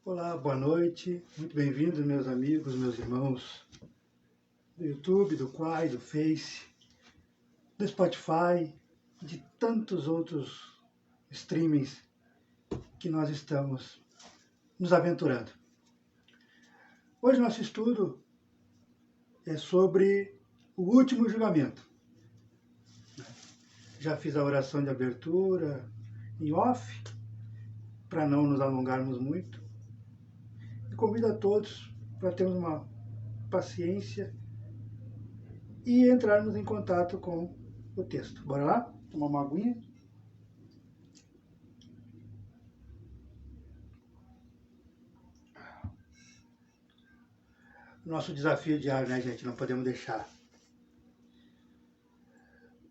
Olá, boa noite, muito bem-vindos meus amigos, meus irmãos do YouTube, do Quai, do Face, do Spotify, de tantos outros streamings que nós estamos nos aventurando. Hoje nosso estudo é sobre o último julgamento. Já fiz a oração de abertura em off, para não nos alongarmos muito. E convido a todos para termos uma paciência e entrarmos em contato com o texto. Bora lá? Tomar uma aguinha? Nosso desafio diário, né, gente? Não podemos deixar.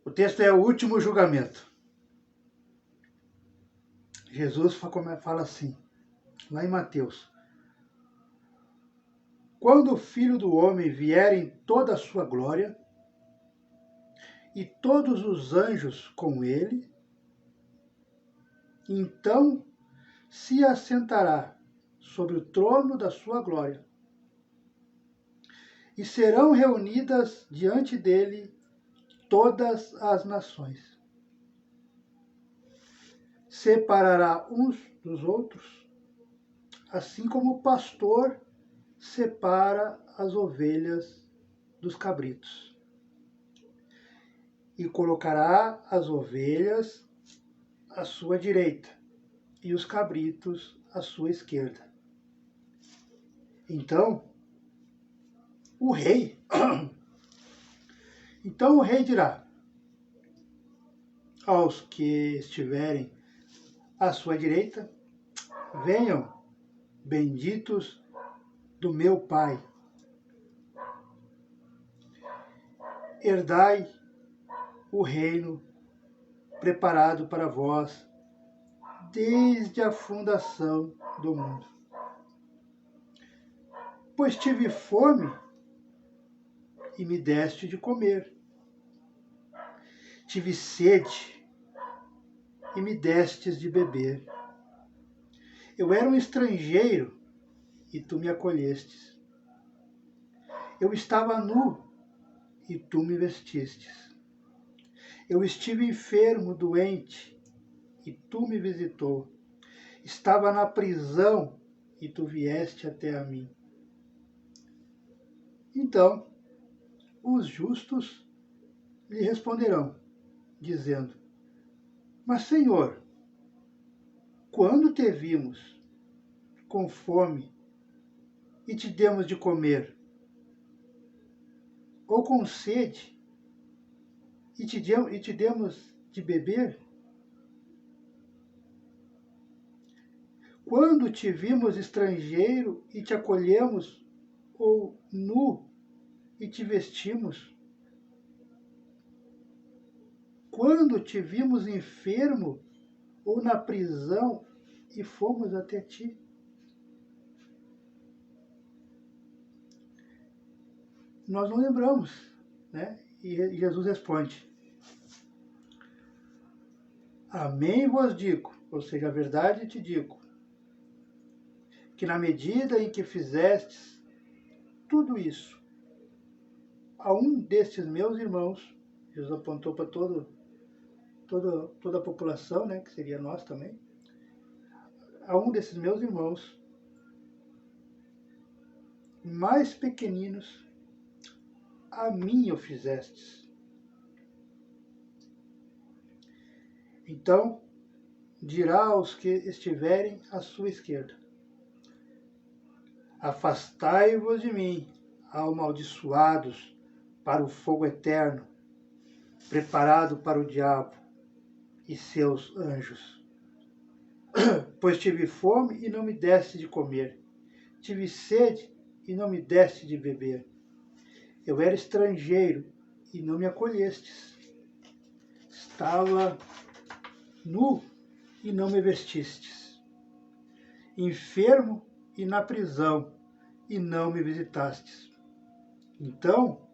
O texto é o último julgamento. Jesus fala assim, lá em Mateus: quando o Filho do Homem vier em toda a sua glória, e todos os anjos com ele, então se assentará sobre o trono da sua glória, e serão reunidas diante dele todas as nações. Separará uns dos outros, assim como o pastor separa as ovelhas dos cabritos. E colocará as ovelhas à sua direita e os cabritos à sua esquerda. Então o rei dirá aos que estiverem à sua direita: venham, benditos do meu Pai, herdai o reino preparado para vós desde a fundação do mundo. Pois tive fome e me deste de comer. Tive sede e me destes de beber. Eu era um estrangeiro e tu me acolhestes. Eu estava nu e tu me vestistes. Eu estive enfermo, doente, e tu me visitou. Estava na prisão e tu vieste até a mim. Então os justos lhe responderão, dizendo: mas, Senhor, quando te vimos com fome e te demos de comer, ou com sede e te demos de beber? Quando te vimos estrangeiro e te acolhemos, ou nu e te vestimos? Quando te vimos enfermo ou na prisão e fomos até ti? Nós não lembramos, né? E Jesus responde: amém vos digo, ou seja, a verdade te digo, que na medida em que fizestes tudo isso a um destes meus irmãos, Jesus apontou para toda a população, né, que seria nós também, a um desses meus irmãos mais pequeninos, a mim o fizestes. Então dirá aos que estiverem à sua esquerda: afastai-vos de mim, amaldiçoados, para o fogo eterno, preparado para o diabo e seus anjos. Pois tive fome e não me deste de comer, tive sede e não me deste de beber. Eu era estrangeiro e não me acolhestes. Estava nu e não me vestistes. Enfermo e na prisão e não me visitastes. Então,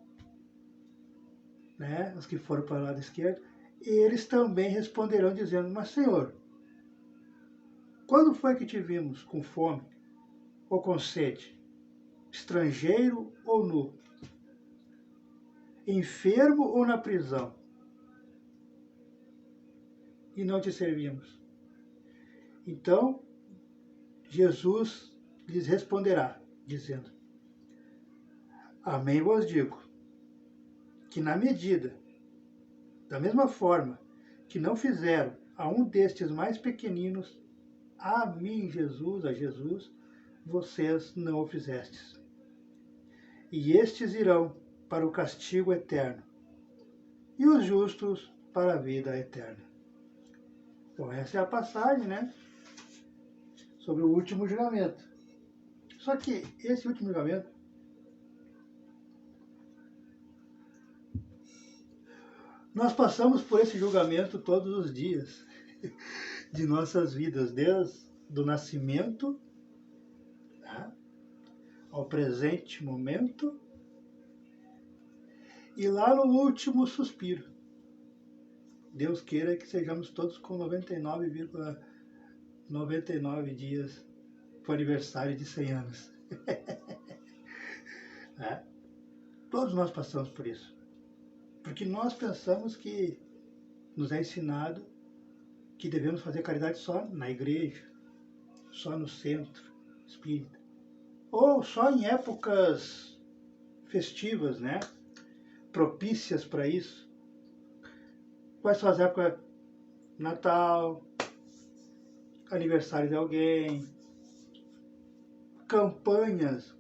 né, os que foram para o lado esquerdo, eles também responderão dizendo: mas, Senhor, quando foi que te vimos com fome ou com sede, estrangeiro ou nu, enfermo ou na prisão, e não te servimos? Então, Jesus lhes responderá, dizendo: Amém vos digo, que na medida, da mesma forma que não fizeram a um destes mais pequeninos, a mim, Jesus, a Jesus, vocês não o fizestes. E estes irão para o castigo eterno, e os justos para a vida eterna. Então essa é a passagem, né, sobre o último julgamento. Só que esse último julgamento, nós passamos por esse julgamento todos os dias de nossas vidas, desde o nascimento, né, ao presente momento, e lá no último suspiro. Deus queira que sejamos todos com 99,99 dias para o aniversário de 100 anos. Né? Todos nós passamos por isso. Porque nós pensamos que nos é ensinado que devemos fazer caridade só na igreja, só no centro espírita, ou só em épocas festivas, né? Propícias para isso. Quais são as épocas? Natal, aniversário de alguém, campanhas,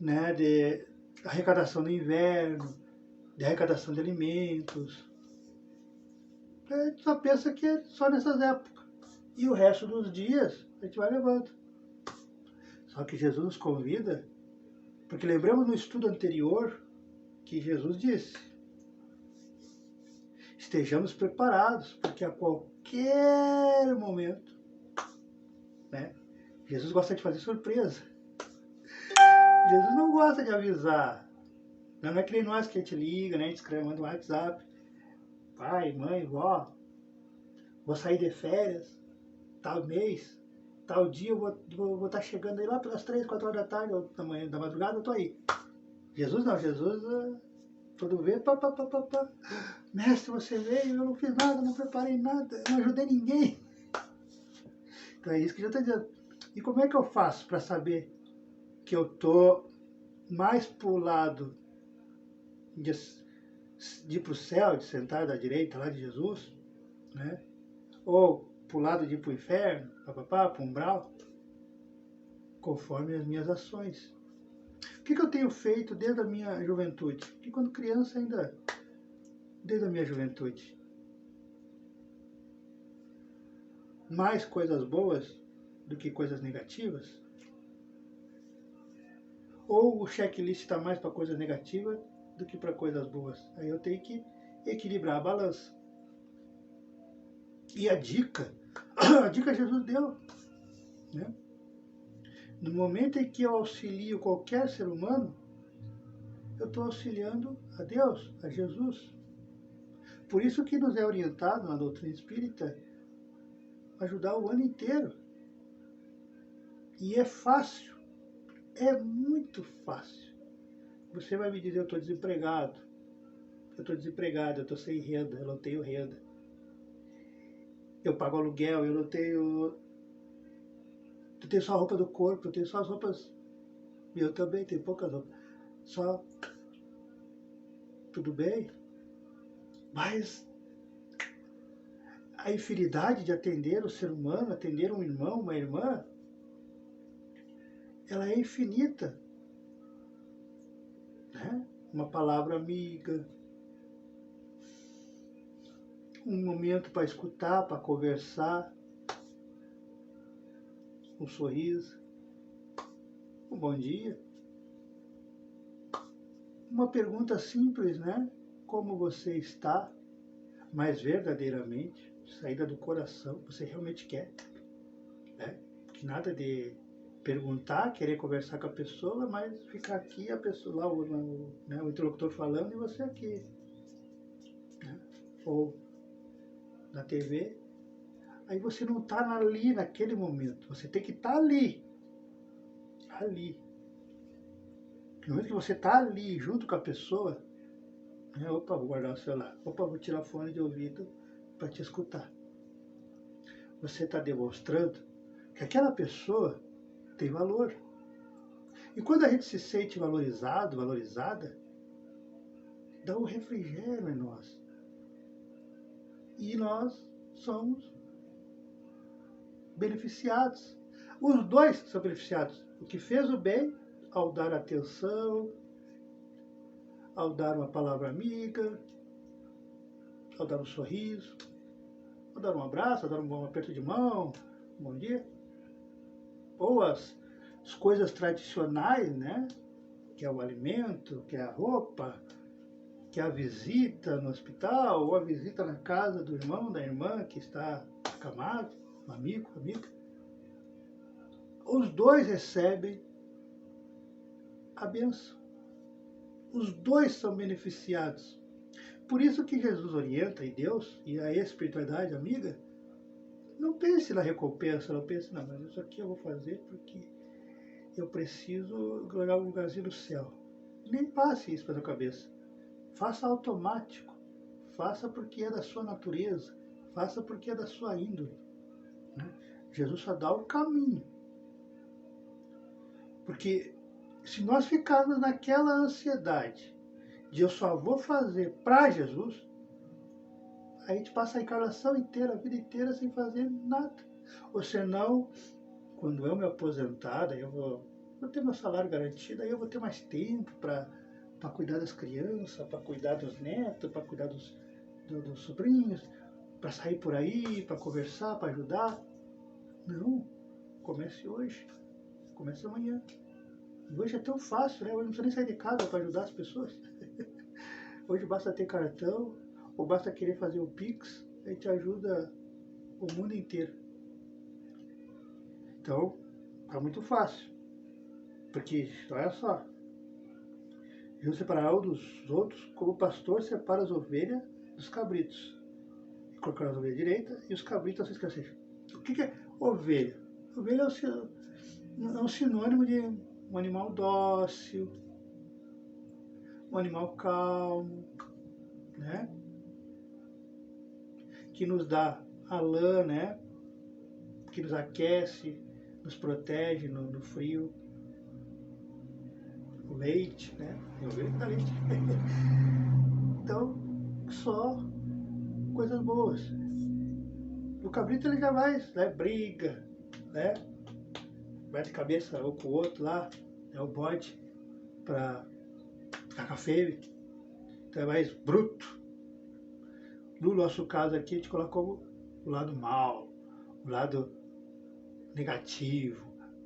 né, de arrecadação do inverno, de arrecadação de alimentos. A gente só pensa que é só nessas épocas. E o resto dos dias a gente vai levando. Só que Jesus nos convida, porque lembramos no estudo anterior que Jesus disse: estejamos preparados, porque a qualquer momento, né, Jesus gosta de fazer surpresa. Jesus não gosta de avisar. Não é que nem nós que a gente liga, né, a gente escreve, manda um WhatsApp. Pai, mãe, vó, vou sair de férias, tal mês, tal dia eu vou estar chegando aí lá pelas 3, 4 horas da tarde, ou da manhã, da madrugada, eu tô aí. Jesus não, Jesus tudo vê, pá. Mestre, você veio, eu não fiz nada, não preparei nada, não ajudei ninguém. Então é isso que já está dizendo. E como é que eu faço para saber que eu tô mais pro lado de ir para o céu, de sentar da direita lá de Jesus, né? Ou pro lado de ir para o inferno, para o umbral, conforme as minhas ações. O que eu tenho feito desde a minha juventude? Porque quando criança ainda, desde a minha juventude, mais coisas boas do que coisas negativas? Ou o checklist está mais para coisas negativas do que para coisas boas? Aí eu tenho que equilibrar a balança. E a dica Jesus deu, né? No momento em que eu auxilio qualquer ser humano, eu estou auxiliando a Deus, a Jesus. Por isso que nos é orientado na doutrina espírita ajudar o ano inteiro. E é fácil, é muito fácil. Você vai me dizer: eu estou desempregado, eu estou sem renda, eu não tenho renda. Eu pago aluguel, eu tenho só a roupa do corpo, eu tenho só as roupas. E eu também tenho poucas roupas. Só. Tudo bem? Mas a infinidade de atender o ser humano, atender um irmão, uma irmã, ela é infinita. Né? Uma palavra amiga, um momento para escutar, para conversar, um sorriso, um bom dia. Uma pergunta simples, né? Como você está? Mas verdadeiramente, saída do coração, você realmente quer. Né? Que nada de perguntar, querer conversar com a pessoa, mas ficar aqui, a pessoa lá, o interlocutor falando e você aqui. Né? Ou na TV. Aí você não está ali naquele momento, você tem que estar ali. Ali. No momento que você está ali, junto com a pessoa, né? Opa, vou guardar o celular. Opa, vou tirar o fone de ouvido para te escutar. Você está demonstrando que aquela pessoa tem valor. E quando a gente se sente valorizado, valorizada, dá um refrigério em nós. E nós somos beneficiados. Os dois são beneficiados. O que fez o bem, ao dar atenção, ao dar uma palavra amiga, ao dar um sorriso, ao dar um abraço, ao dar um aperto de mão, um bom dia. Ou as coisas tradicionais, né? Que é o alimento, que é a roupa, que é a visita no hospital, ou a visita na casa do irmão, da irmã que está acamado, um amigo, amiga. Os dois recebem a bênção. Os dois são beneficiados. Por isso que Jesus orienta, e Deus, e a espiritualidade amiga, não pense na recompensa, não pense, não, mas isso aqui eu vou fazer porque eu preciso ganhar um lugarzinho no céu. Nem passe isso pela cabeça. Faça automático. Faça porque é da sua natureza. Faça porque é da sua índole. Né? Jesus só dá o caminho. Porque se nós ficarmos naquela ansiedade de eu só vou fazer para Jesus, a gente passa a encarnação inteira, a vida inteira sem fazer nada. Ou senão, quando eu me aposentar, aí eu vou ter meu salário garantido, aí eu vou ter mais tempo para cuidar das crianças, para cuidar dos netos, para cuidar dos sobrinhos, para sair por aí, para conversar, para ajudar. Não, comece hoje, comece amanhã. E hoje é tão fácil, né? Hoje não precisa nem sair de casa para ajudar as pessoas. Hoje basta ter cartão, ou basta querer fazer o Pix, a gente ajuda o mundo inteiro. Então, é muito fácil. Porque, olha só, Jesus separará um dos outros como o pastor separa as ovelhas dos cabritos. E colocará as ovelhas direita e os cabritos à sua esquerda. O que é ovelha? Ovelha é um sinônimo de um animal dócil, um animal calmo, né? Que nos dá a lã, né? Que nos aquece, nos protege no frio. O leite, né? Eu vejo que dá leite. Então, só coisas boas. O cabrito ele já vai, né? Briga, né? Vai de cabeça um com o outro lá, é o bode para ficar com a fêmea. Então é mais bruto. No nosso caso aqui, a gente coloca como o lado mal, o lado negativo,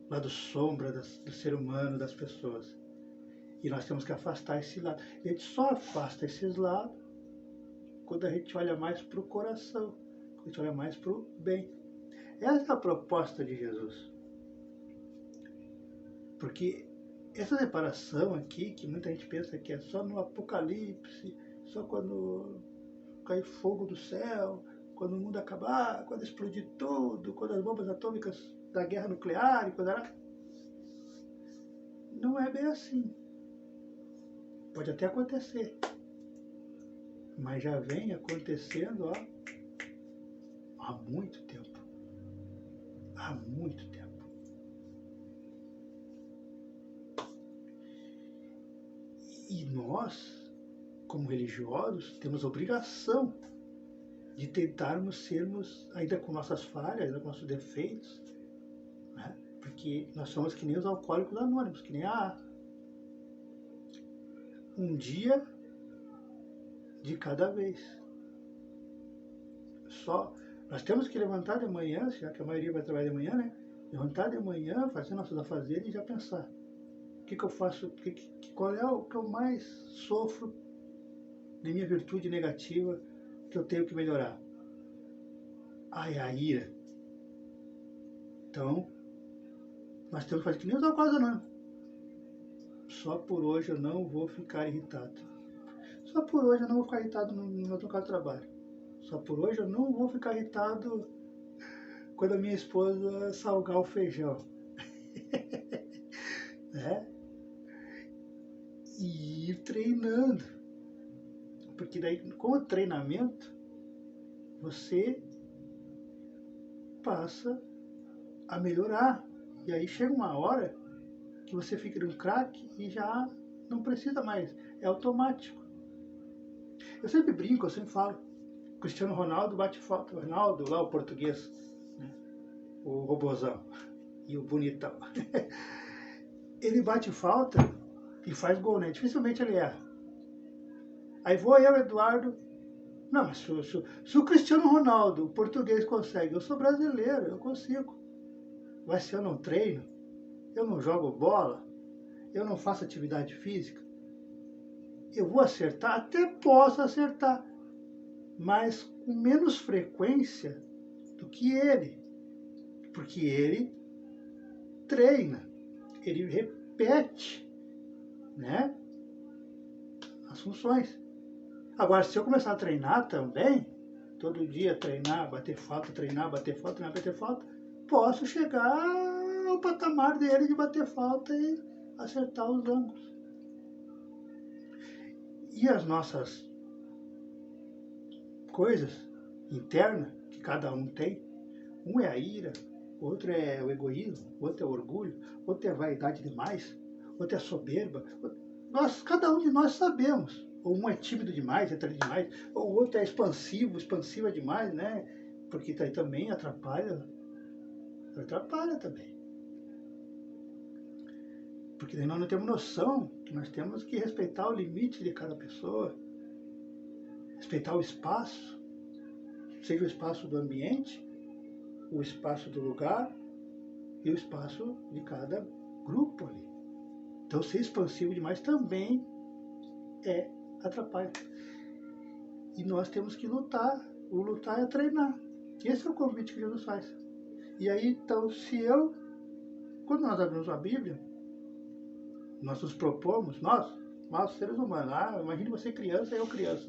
o lado sombra do ser humano, das pessoas. E nós temos que afastar esse lado. E a gente só afasta esses lados quando a gente olha mais para o coração, quando a gente olha mais para o bem. Essa é a proposta de Jesus. Porque essa separação aqui, que muita gente pensa que é só no Apocalipse, só quando cair fogo do céu, quando o mundo acabar, quando explodir tudo, quando as bombas atômicas da guerra nuclear, não é bem assim. Pode até acontecer, mas já vem acontecendo há muito tempo. Há muito tempo. E nós, como religiosos, temos a obrigação de tentarmos sermos, ainda com nossas falhas, ainda com nossos defeitos, né? Porque nós somos que nem os alcoólicos anônimos, que nem um dia de cada vez. Só nós temos que levantar de manhã, já que a maioria vai trabalhar de manhã, né? Levantar de manhã, fazer nossos afazeres e já pensar. O que eu faço? Qual é o que eu mais sofro de minha virtude negativa que eu tenho que melhorar? É a ira. Então, nós temos que fazer que nem os alcoólicos anônimos. Só por hoje eu não vou ficar irritado. Só por hoje eu não vou ficar irritado no meu local de trabalho. Só por hoje eu não vou ficar irritado quando a minha esposa salgar o feijão. né? E ir treinando. Porque daí, com o treinamento, você passa a melhorar. E aí chega uma hora que você fica um craque e já não precisa mais. É automático. Eu sempre brinco, eu sempre falo. Cristiano Ronaldo bate falta. Ronaldo, lá o português, né? O robozão e o bonitão. Ele bate falta e faz gol, né? Dificilmente ele erra. Aí vou eu, Eduardo. Não, mas se o Cristiano Ronaldo, o português, consegue, eu sou brasileiro, eu consigo. Mas se eu não treino, eu não jogo bola, eu não faço atividade física, eu vou acertar, até posso acertar, mas com menos frequência do que ele. Porque ele treina, ele repete, né, as funções. Agora, se eu começar a treinar também, todo dia treinar, bater falta, treinar, bater falta, treinar, bater falta, posso chegar ao patamar dele de bater falta e acertar os ângulos. E as nossas coisas internas, que cada um tem, um é a ira, outro é o egoísmo, outro é o orgulho, outro é a vaidade demais, outro é a soberba. Cada um de nós sabemos. Ou um é tímido demais, é tímido demais, ou o outro é expansivo, expansiva demais, né? Porque daí também atrapalha também. Porque daí nós não temos noção que nós temos que respeitar o limite de cada pessoa, respeitar o espaço, seja o espaço do ambiente, o espaço do lugar e o espaço de cada grupo ali. Então ser expansivo demais também atrapalha. E nós temos que lutar. O lutar é treinar. Esse é o convite que Jesus faz. E aí, então, quando nós abrimos a Bíblia, nós nos propomos, nós seres humanos, imagine você criança e eu criança,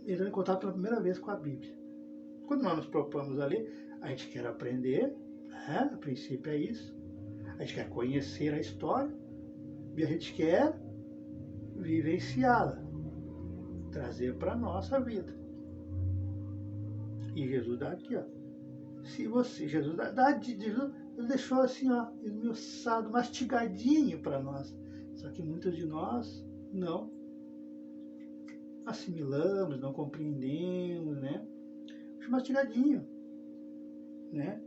entrando em contato pela primeira vez com a Bíblia. Quando nós nos propomos ali, a gente quer aprender, né? A princípio é isso. A gente quer conhecer a história e a gente quer vivenciá-la, trazer para a nossa vida. E Jesus dá aqui, ó. Jesus deixou assim, ó, esmiuçado, mastigadinho para nós. Só que muitos de nós não assimilamos, não compreendemos, né? Mastigadinho, né?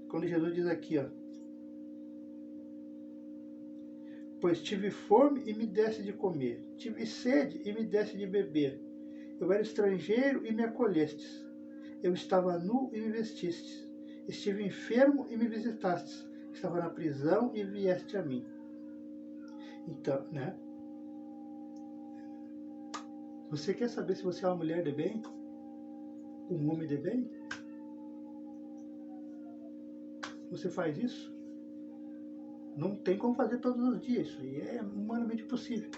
Quando Jesus diz aqui, ó: pois tive fome e me deste de comer, tive sede e me deste de beber, eu era estrangeiro e me acolhestes, eu estava nu e me vestistes, estive enfermo e me visitastes, estava na prisão e vieste a mim. Então, né? Você quer saber se você é uma mulher de bem? Um homem de bem? Você faz isso? Não tem como fazer todos os dias, isso aí é humanamente possível.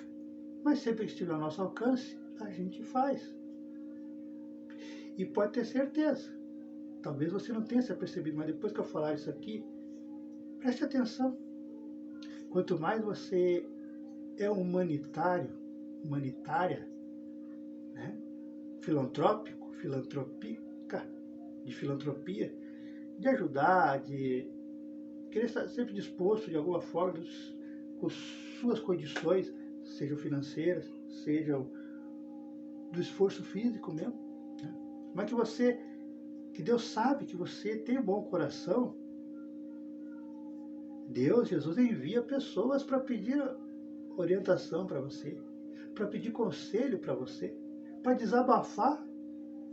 Mas sempre que estiver ao nosso alcance, a gente faz. E pode ter certeza, talvez você não tenha se apercebido, mas depois que eu falar isso aqui, preste atenção. Quanto mais você é humanitária, né? Filantrópico, filantrópica, de filantropia, de ajudar, de querer estar sempre disposto de alguma forma, com suas condições, sejam financeiras, sejam do esforço físico mesmo, né? Mas que Deus sabe que você tem um bom coração. Jesus envia pessoas para pedir orientação para você, para pedir conselho para você, para desabafar,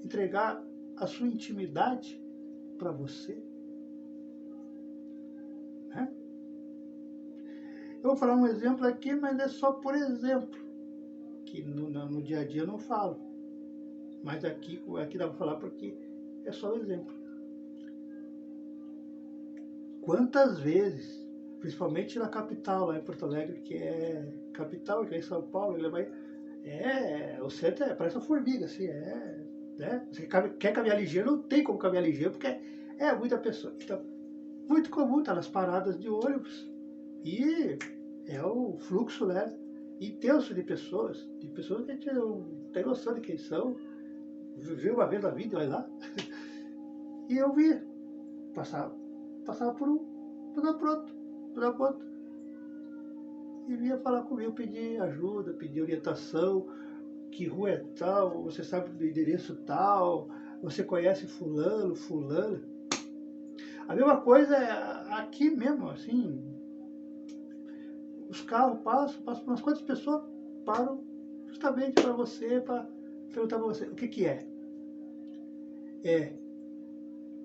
entregar a sua intimidade para você. Né? Eu vou falar um exemplo aqui, mas é só por exemplo, que no dia a dia eu não falo. Mas aqui dá para falar porque é só um exemplo. Quantas vezes, principalmente na capital, lá em Porto Alegre, que é capital, que é em São Paulo, o centro parece uma formiga, assim, né? Você quer caminhar ligeiro, não tem como caminhar ligeiro, porque é muita pessoa. Então, muito comum estar nas paradas de ônibus e É o fluxo, né, intenso de pessoas que a gente não tem noção de quem são, viveu uma vez na vida, vai lá. E eu vi, passava por um, passava por outro, e vinha falar comigo, pedir ajuda, pedir orientação, que rua é tal, você sabe do endereço tal, você conhece fulano, fulano. A mesma coisa é aqui mesmo, assim, os carros passam por umas quantas pessoas param justamente para você, para perguntar para você o que é. É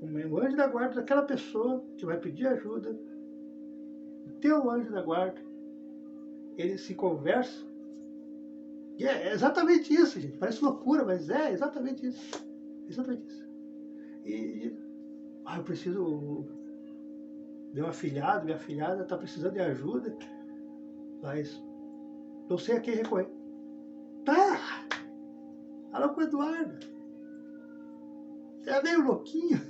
o anjo da guarda daquela pessoa que vai pedir ajuda, o teu anjo da guarda, eles se conversam. E é exatamente isso, gente. Parece loucura, mas é exatamente isso. Exatamente isso. Eu preciso. Meu afilhado, minha afilhada está precisando de ajuda, mas não sei a quem recorrer. Tá! Fala com o Eduardo. É meio louquinho.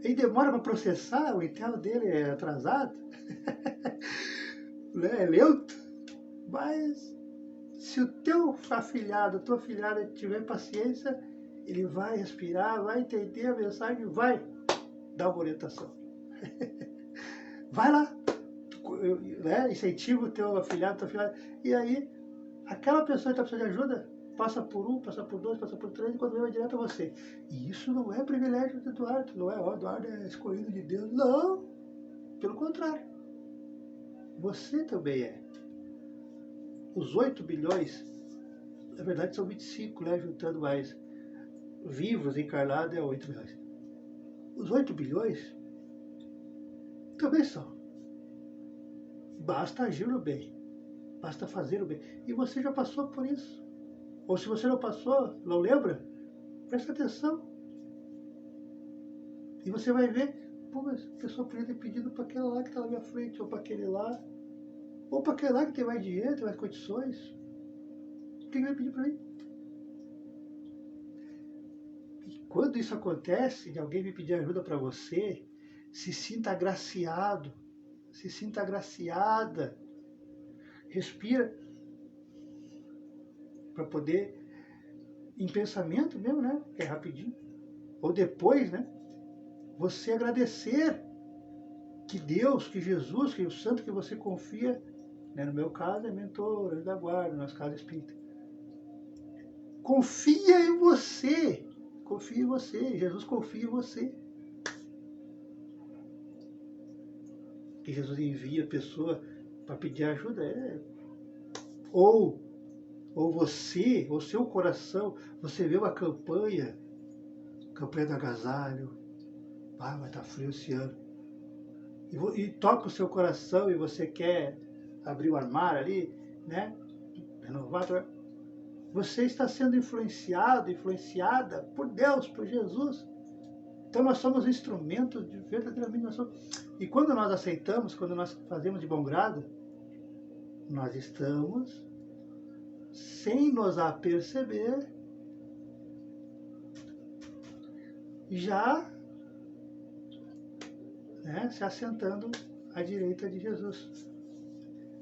Ele demora para processar, o enterro dele é atrasado. Né? É lento. Mas se o teu afilhado, a tua afilhada tiver paciência, ele vai respirar, vai entender a mensagem, vai dar uma orientação. Vai lá, né? Incentiva o teu afilhado, tua afilhada. E aí, aquela pessoa que está precisando de ajuda, passa por um, passa por dois, passa por três, e quando vem vai direto a você. E isso não é privilégio do Eduardo, não é, ó, Eduardo é escolhido de Deus. Não, pelo contrário. Você também é. Os 8 bilhões, na verdade são 25, né, juntando mais vivos, encarnados, é 8 bilhões. Os 8 bilhões também são. Basta agir no bem. Basta fazer o bem. E você já passou por isso. Ou se você não passou, não lembra, presta atenção. E você vai ver, pô, mas a pessoa podia ter pedido para aquela lá que está na minha frente, ou para aquele lá, ou para aquele lá que tem mais dinheiro, tem mais condições. O que vai pedir para mim? E quando isso acontece, de alguém me pedir ajuda para você, se sinta agraciado, se sinta agraciada. Respira para poder, em pensamento mesmo, né? Que é rapidinho. Ou depois, né? Você agradecer que Deus, que Jesus, que o santo que você confia, né? No meu caso é mentor, anjo da guarda, nas casas espíritas. Confia em você. Confia em você. Jesus confia em você. Que Jesus envia a pessoa para pedir ajuda. Ou você, ou seu coração, você vê uma campanha do agasalho, vai estar frio esse ano, e toca o seu coração e você quer abrir o armário ali, né, renovar, você está sendo influenciado, influenciada por Deus, por Jesus. Então nós somos instrumentos de verdadeiramente nós somos. E quando nós aceitamos, quando nós fazemos de bom grado, nós estamos, sem nos aperceber, já, né, se assentando à direita de Jesus.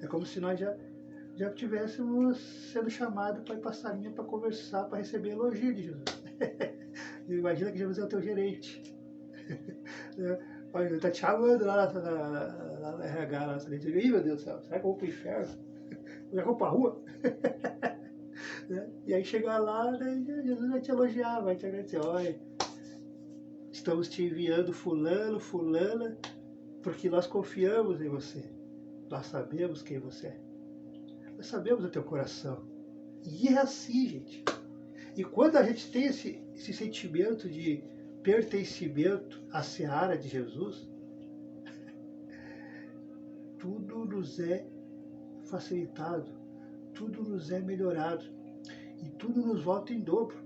É como se nós já tivéssemos sendo chamados para ir para a salinha para conversar, para receber elogio de Jesus. Imagina que Jesus é o teu gerente. Ele está te chamando lá na RH, lá, você diz, ih, meu Deus do céu, será que eu vou para o inferno? Já vou para a rua? Né? E aí chegar lá, né, Jesus vai te elogiar, vai te agradecer. Olha, estamos te enviando fulano, fulana, porque nós confiamos em você. Nós sabemos quem você é. Nós sabemos o teu coração. E é assim, gente. E quando a gente tem esse sentimento de pertencimento à seara de Jesus, tudo nos é facilitado, tudo nos é melhorado e tudo nos volta em dobro.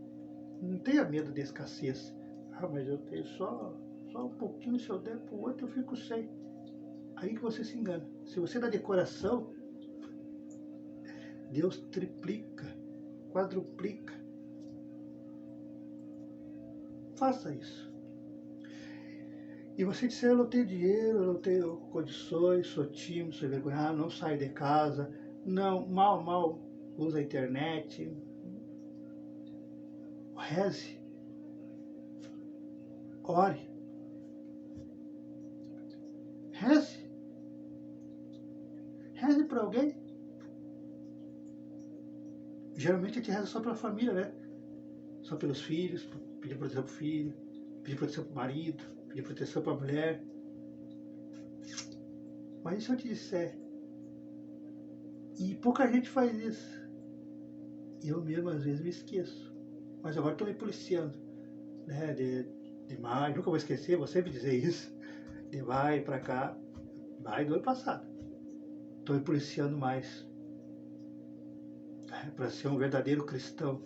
Não tenha medo de escassez. Ah, mas eu tenho só um pouquinho, se eu der para o outro eu fico sem. Aí que você se engana. Se você dá de coração, Deus triplica, quadruplica. Faça isso. E você disser, eu não tenho dinheiro, eu não tenho condições, sou tímido, sou envergonhado, não saio de casa, não, mal usa a internet. Reze, ore, reze para alguém. Geralmente a gente reza só para a família, né? Só pelos filhos, pedir proteção para o filho, pedir proteção para o marido, pedir proteção para a mulher. Mas e se eu te disser? E pouca gente faz isso. Eu mesmo às vezes me esqueço. Mas agora estou me policiando, né? Demais, nunca vou esquecer, vou sempre dizer isso. De vai para cá, vai do ano passado. Estou me policiando mais. Para ser um verdadeiro cristão.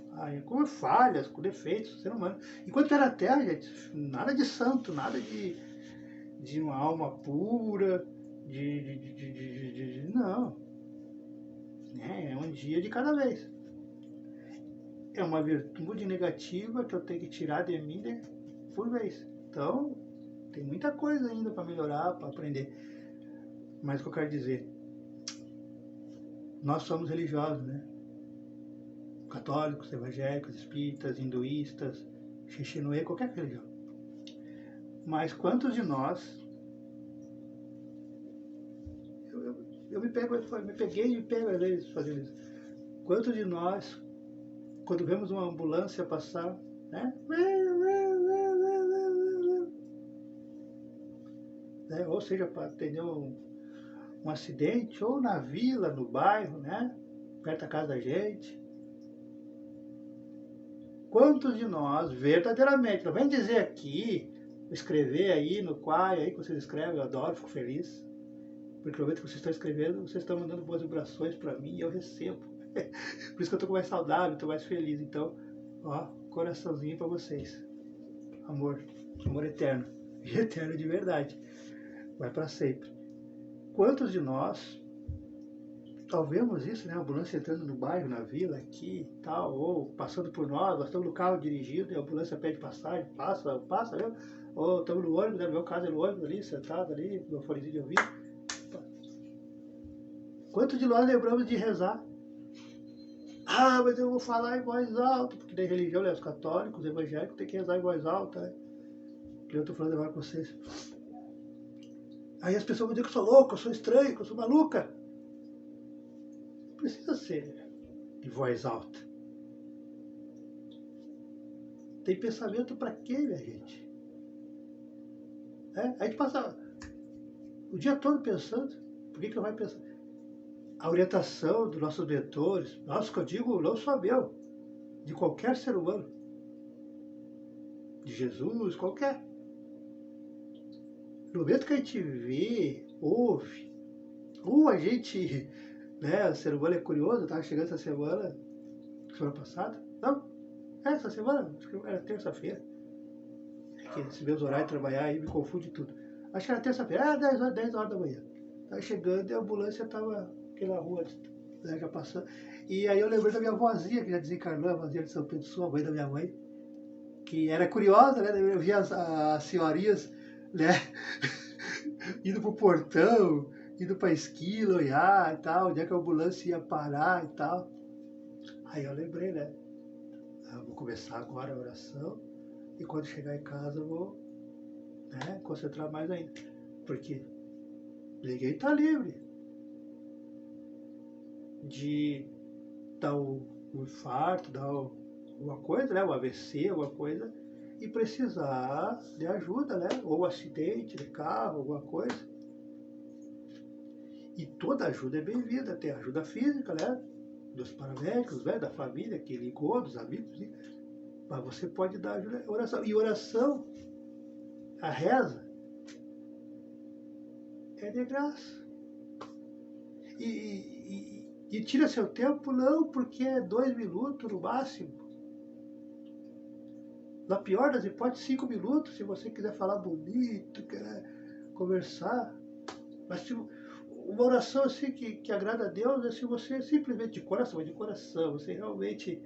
Com falhas, com defeitos, ser humano. Enquanto era na Terra, gente, nada de santo, nada de uma alma pura, não. É um dia de cada vez. É uma virtude negativa que eu tenho que tirar de mim, né, por vez. Então, tem muita coisa ainda para melhorar, para aprender. Mas o que eu quero dizer, nós somos religiosos, né? Católicos, evangélicos, espíritas, hinduístas, xixinoe, qualquer religião. Mas quantos de nós, eu me pego às vezes fazendo isso. Quantos de nós, quando vemos uma ambulância passar, né? Ou seja, para atender um acidente, ou na vila, no bairro, né? Perto da casa da gente. Quantos de nós, verdadeiramente, não vem dizer aqui, escrever aí no quai, aí que vocês escrevem, eu adoro, fico feliz. Porque no momento que vocês estão escrevendo, vocês estão mandando boas vibrações para mim e eu recebo. Por isso que eu estou mais saudável, estou mais feliz. Então, ó, coraçãozinho para vocês. Amor, amor eterno. E eterno de verdade. Vai para sempre. Quantos de nós, ao vermos isso, né, a ambulância entrando no bairro, na vila, aqui e tal, ou passando por nós estamos no carro dirigindo e a ambulância pede passagem, passa, viu? Ou estamos no ônibus, né, no meu caso é no ônibus ali, sentado ali, meu fonezinho de ouvido. Quantos de nós lembramos de rezar? Mas eu vou falar em voz alta, porque tem religião, né, os católicos, os evangélicos, tem que rezar em voz alta, né? Que eu estou falando agora com vocês. Aí as pessoas vão dizer que eu sou louco, eu sou estranho, que eu sou maluca. Não precisa ser de voz alta. Tem pensamento para quê, minha gente? A gente passa o dia todo pensando. Por que não vai pensar? A orientação dos nossos mentores, nossa, que eu digo, não só meu, de qualquer ser humano, de Jesus, qualquer. No momento que a gente vê, ouve, ou a gente, né, o ser humano é curioso, eu estava chegando essa semana passada, não, essa semana, acho que era terça-feira, que esses meus horários de trabalhar aí me confunde tudo. Acho que era terça-feira, 10 horas da manhã. Estava chegando e a ambulância estava aqui na rua, né, já passando. E aí eu lembrei da minha avózinha, que já desencarnou, a avózinha de São Pedro Sul, a mãe da minha mãe, que era curiosa, né? Eu via as senhorinhas, né, indo pro portão, indo pra esquina, olhar e tal, onde é que a ambulância ia parar e tal. Aí eu lembrei, né? Eu vou começar agora a oração e quando chegar em casa eu vou, né, concentrar mais ainda. Porque ninguém tá livre de dar um infarto, dar alguma coisa, né? Um AVC, alguma coisa, e precisar de ajuda, né? Ou acidente de carro, alguma coisa. E toda ajuda é bem-vinda, tem ajuda física, né? Dos paramédicos, né? Da família que ligou, dos amigos, né? Mas você pode dar ajuda, oração. E oração, a reza, é de graça. E tira seu tempo? Não, porque é 2 minutos no máximo. Na pior das hipóteses, 5 minutos, se você quiser falar bonito, quer conversar. Mas se uma oração assim que agrada a Deus é se você simplesmente de coração, você realmente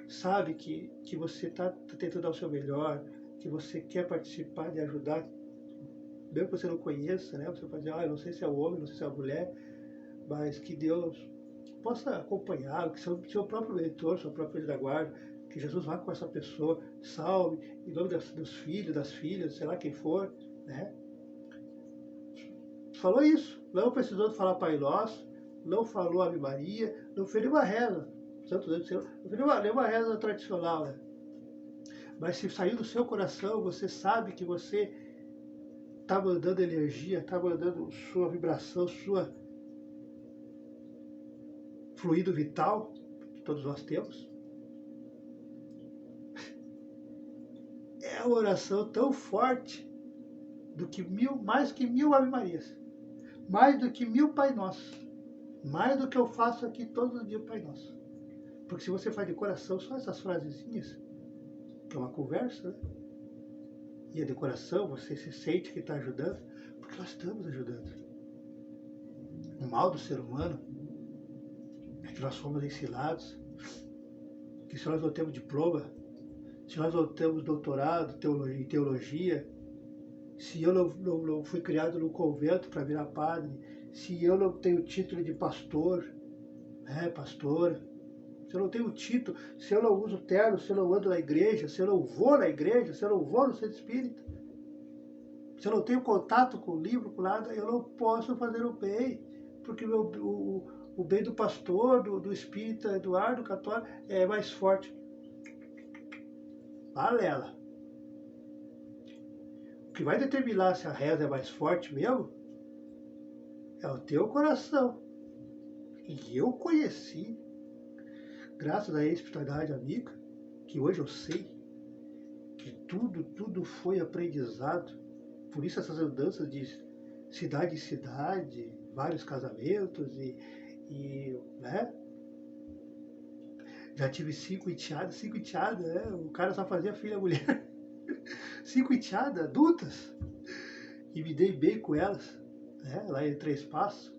sabe que você está tentando dar o seu melhor, que você quer participar de ajudar mesmo que você não conheça, né? Você pode dizer, eu não sei se é o homem, não sei se é a mulher, mas que Deus possa acompanhar, que seu próprio mentor, seu próprio anjo da guarda, que Jesus vá com essa pessoa, salve, em nome dos filhos, das filhas, sei lá quem for, né? Falou isso, não precisou falar Pai Nosso, não falou Ave Maria, não fez nenhuma reza, Santo Deus do Senhor, não fez nenhuma reza tradicional, né? Mas se sair do seu coração, você sabe que você está mandando energia, está mandando sua vibração, sua fluido vital, que todos nós temos. É uma oração tão forte do que mais que 1000 Ave Marias, mais do que 1000 Pai Nosso, mais do que eu faço aqui todos os dias Pai Nosso. Porque se você faz de coração só essas frasezinhas, que é uma conversa, né? E a de coração, você se sente que está ajudando, porque nós estamos ajudando. O mal do ser humano é que nós somos ensinados que se nós não temos diploma, se nós não temos doutorado em teologia, se eu não fui criado no convento para virar padre, se eu não tenho título de pastor, né, pastora, se eu não tenho título, se eu não uso terno, se eu não ando na igreja, se eu não vou na igreja, se eu não vou no centro espírita, se eu não tenho contato com o livro, com nada, eu não posso fazer o bem, porque o bem do pastor, do espírita Eduardo católico, é mais forte. Balela. O que vai determinar se a reza é mais forte mesmo é o teu coração. E eu conheci, graças à espiritualidade amiga, que hoje eu sei que tudo foi aprendizado. Por isso essas andanças de cidade em cidade, vários casamentos e né? Já tive 5 enteadas, né? O cara só fazia filha e mulher. 5 enteadas adultas. E me dei bem com elas, né? Lá em Três Passos.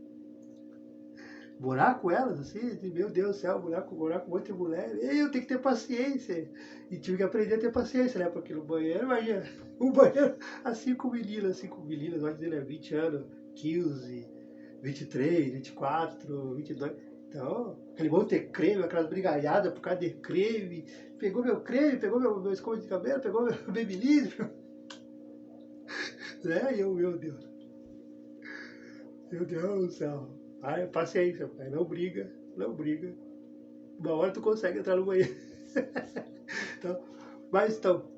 Morar com elas, assim, meu Deus do céu, morar com muita mulher. Eu tenho que ter paciência. E tive que aprender a ter paciência, né? Porque no banheiro, imagina, um banheiro, as 5 meninas, vai dizer, né? 20 anos, 15, 23, 24, 22. Então, aquele monte de creme, aquelas brigaiadas por causa de creme. Pegou meu creme, pegou meu escova de cabelo, pegou meu babyliss. Né? E eu, meu Deus. Meu Deus do céu. Ai, paciência, pai. Não briga. Uma hora tu consegue entrar no banheiro. Então,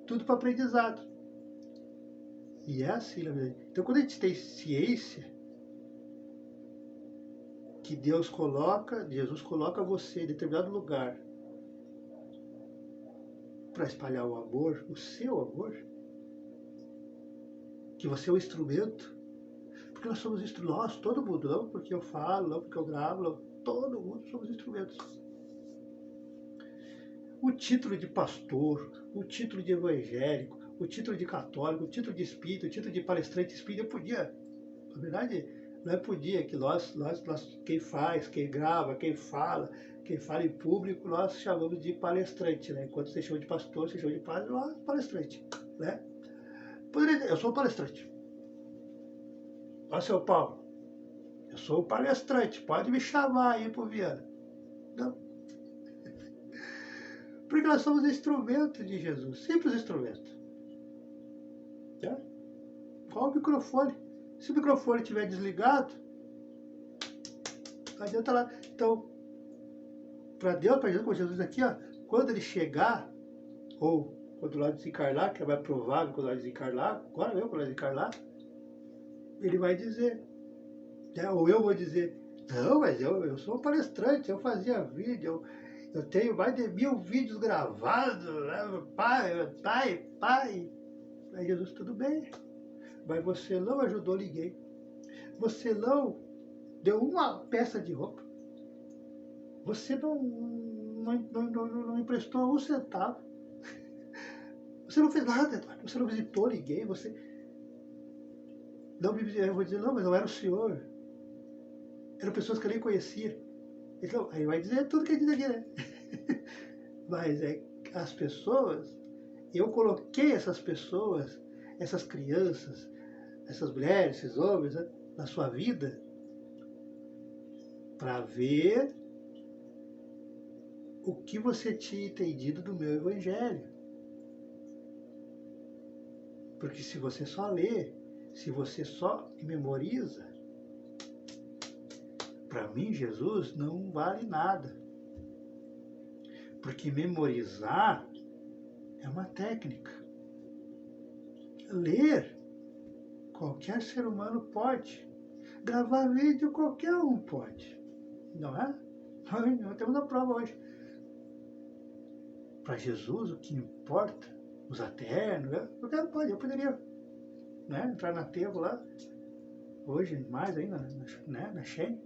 tudo para aprendizado. E é assim, na verdade. Então, quando a gente tem ciência que Jesus coloca você em determinado lugar para espalhar o amor, o seu amor, que você é um instrumento, porque nós somos instrumentos, todo mundo, não porque eu falo, não porque eu gravo, não, todo mundo somos instrumentos. O título de pastor, o título de evangélico, o título de católico, o título de espírito, o título de palestrante espírita, eu podia, na verdade, não é podia, que nós, quem faz, quem grava, quem fala em público, nós chamamos de palestrante, né? Enquanto você chama de pastor, você chama de padre, nós palestrante, né? Eu sou palestrante. Ó, seu Paulo, eu sou o palestrante, pode me chamar aí pro Viana. Não. Porque nós somos instrumentos de Jesus, simples instrumento. Né? Qual o microfone? Se o microfone estiver desligado, não adianta lá. Então, para Jesus, com Jesus aqui, ó, quando ele chegar, ou quando lá desencarnar, que é mais provável quando lá desencarnar, agora mesmo quando lá desencarnar, ele vai dizer, né? Ou eu vou dizer, não, mas eu sou um palestrante, eu fazia vídeo, eu tenho mais de 1000 vídeos gravados, né? pai. Aí Jesus, tudo bem, mas você não ajudou ninguém, você não deu uma peça de roupa, você não emprestou um centavo, você não fez nada, Eduardo, você não visitou ninguém, você não me visitou. Eu vou dizer, não, mas não era o senhor, eram pessoas que eu nem conhecia. Então, aí vai dizer tudo que ele diz aqui, né? Mas as pessoas, eu coloquei essas pessoas, essas crianças, essas mulheres, esses homens, né, na sua vida, para ver o que você tinha entendido do meu evangelho. Porque se você só lê, se você só memoriza, para mim Jesus não vale nada. Porque memorizar é uma técnica. Ler, qualquer ser humano pode. Gravar vídeo, qualquer um pode. Não é? Nós temos a prova hoje. Para Jesus, o que importa, usar terno, qualquer um pode. Eu poderia, né, entrar na Tevo lá, hoje mais ainda, né, na Shein,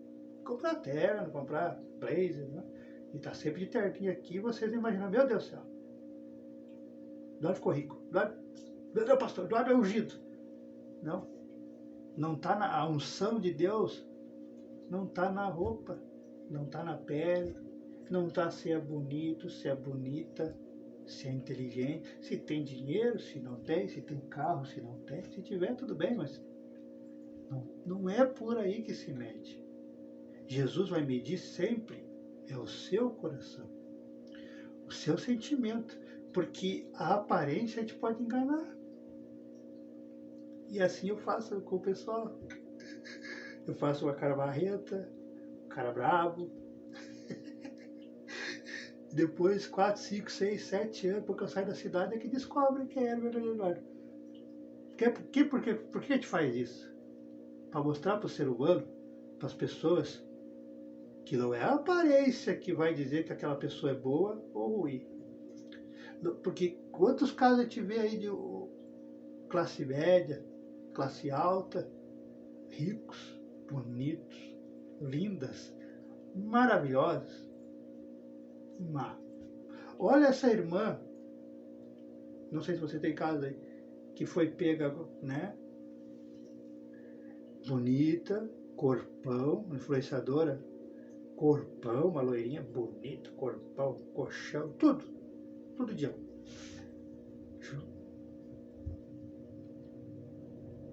comprar terno, comprar blazer, né? E tá sempre de terninho aqui, vocês imaginam, meu Deus do céu, Eduardo ficou rico, meu Deus, pastor, Eduardo é ungido. Não, não tá a unção de Deus, não tá na roupa, não tá na pele, não tá se é bonito, se é bonita, se é inteligente, se tem dinheiro, se não tem, se tem carro, se não tem, se tiver tudo bem, mas não é por aí que se mede. Jesus vai medir sempre é o seu coração, o seu sentimento, porque a aparência te pode enganar. E assim eu faço com o pessoal. Eu faço uma cara barreta, um cara bravo. Depois, 4, 5, 6, 7 anos, porque eu saio da cidade, é que descobrem quem era o verdadeiro Eduardo. Por que a gente faz isso? Para mostrar para o ser humano, para as pessoas, que não é a aparência que vai dizer que aquela pessoa é boa ou ruim. Porque quantos casos a gente vê aí de classe média, classe alta, ricos, bonitos, lindas, maravilhosas. Olha essa irmã, não sei se você tem caso aí, que foi pega, né? Bonita, corpão, influenciadora, corpão, uma loirinha bonita, corpão, colchão, tudo de bom.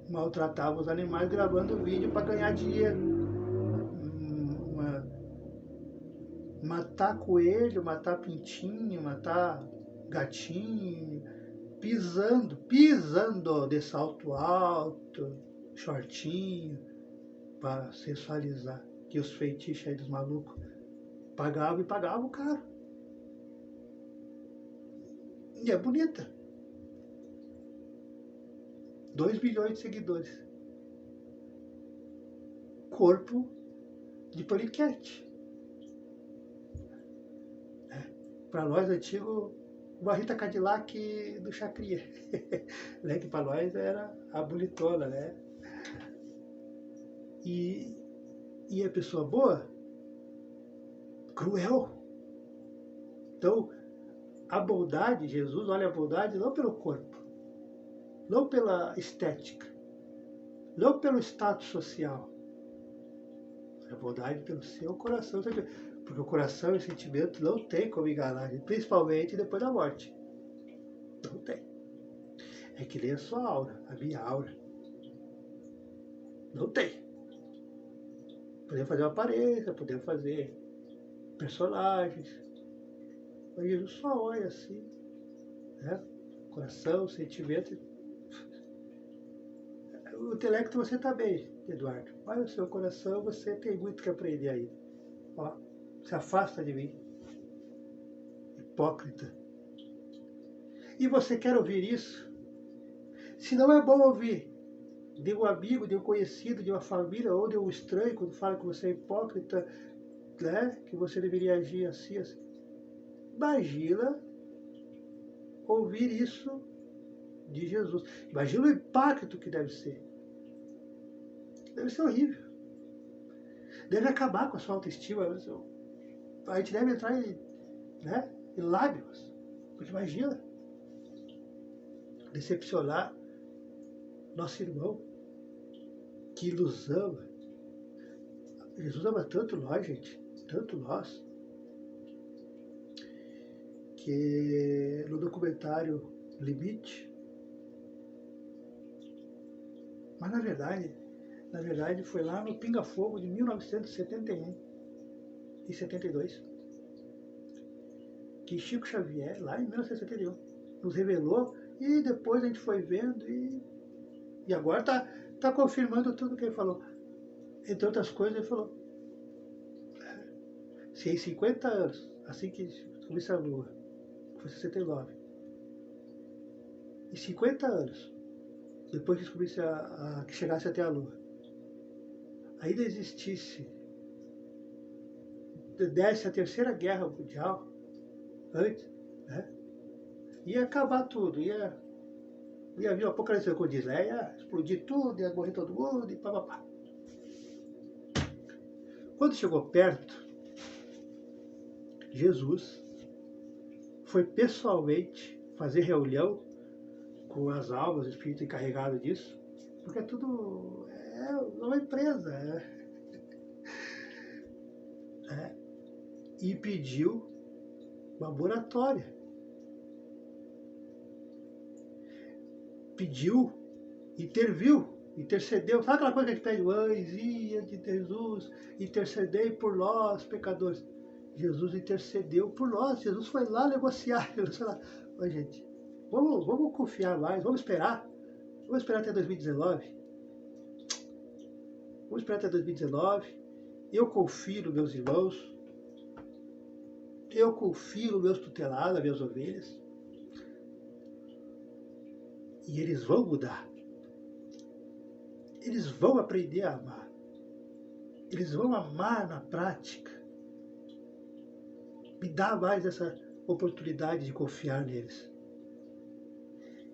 Maltratava os animais gravando vídeo para ganhar dinheiro. Matar coelho, matar pintinho, matar gatinho, pisando de salto alto, shortinho, para sensualizar. Que os feitiços aí dos malucos pagavam caro. E é bonita. 2 bilhões de seguidores. Corpo de paniquete. Para nós, antigo, uma Rita Cadillac do Chacria. Né? Que para nós era a bonitona, né? E a pessoa boa, cruel. Então, a bondade, Jesus olha a bondade não pelo corpo, não pela estética, não pelo status social. A bondade pelo seu coração. Porque o coração e o sentimento não tem como enganar, principalmente depois da morte. Não tem. É que nem a sua aura, a minha aura. Não tem. Podemos fazer uma aparência, podemos fazer personagens. Mas Jesus só olha assim, né? Coração, sentimento. O intelecto você está bem, Eduardo. Mas o seu coração você tem muito que aprender ainda. Ó, se afasta de mim. Hipócrita. E você quer ouvir isso? Se não é bom ouvir de um amigo, de um conhecido, de uma família ou de um estranho, quando fala que você é hipócrita, né? Que você deveria agir assim, assim. Imagina ouvir isso de Jesus. Imagina o impacto que deve ser. Deve ser horrível. Deve acabar com a sua autoestima. A gente deve entrar em, né, em lágrimas. Porque imagina decepcionar nosso irmão que nos ama. Jesus ama tanto nós, gente, tanto nós, que no documentário Limite, Mas na verdade foi lá no Pinga Fogo de 1971 e 72 que Chico Xavier, lá em 1971, nos revelou e depois a gente foi vendo e agora tá confirmando tudo que ele falou. Entre outras coisas, ele falou, se em 50 anos, assim que descobrisse a Lua, foi 69, em 50 anos, depois que descobrisse que chegasse até a Lua, ainda existisse, desse a terceira guerra mundial, antes, né? Ia acabar tudo, ia vir o apocalipse, como diz, né? Ia explodir tudo, ia morrer todo mundo e papapá. Quando chegou perto, Jesus foi pessoalmente fazer reunião com as almas, os espíritos encarregados disso, porque é tudo uma empresa. E pediu uma moratória. Pediu, intercedeu. Sabe aquela coisa que a gente pede? Mãezinha de Jesus, intercedei por nós, pecadores. Jesus intercedeu por nós. Jesus foi lá negociar. Sei lá. Oi, gente, vamos confiar mais, vamos esperar. Vamos esperar até 2019. Vamos esperar até 2019. Eu confio nos meus irmãos. Eu confio nos meus tutelados, nas minhas ovelhas. E eles vão mudar. Eles vão aprender a amar. Eles vão amar na prática. Me dá mais essa oportunidade de confiar neles.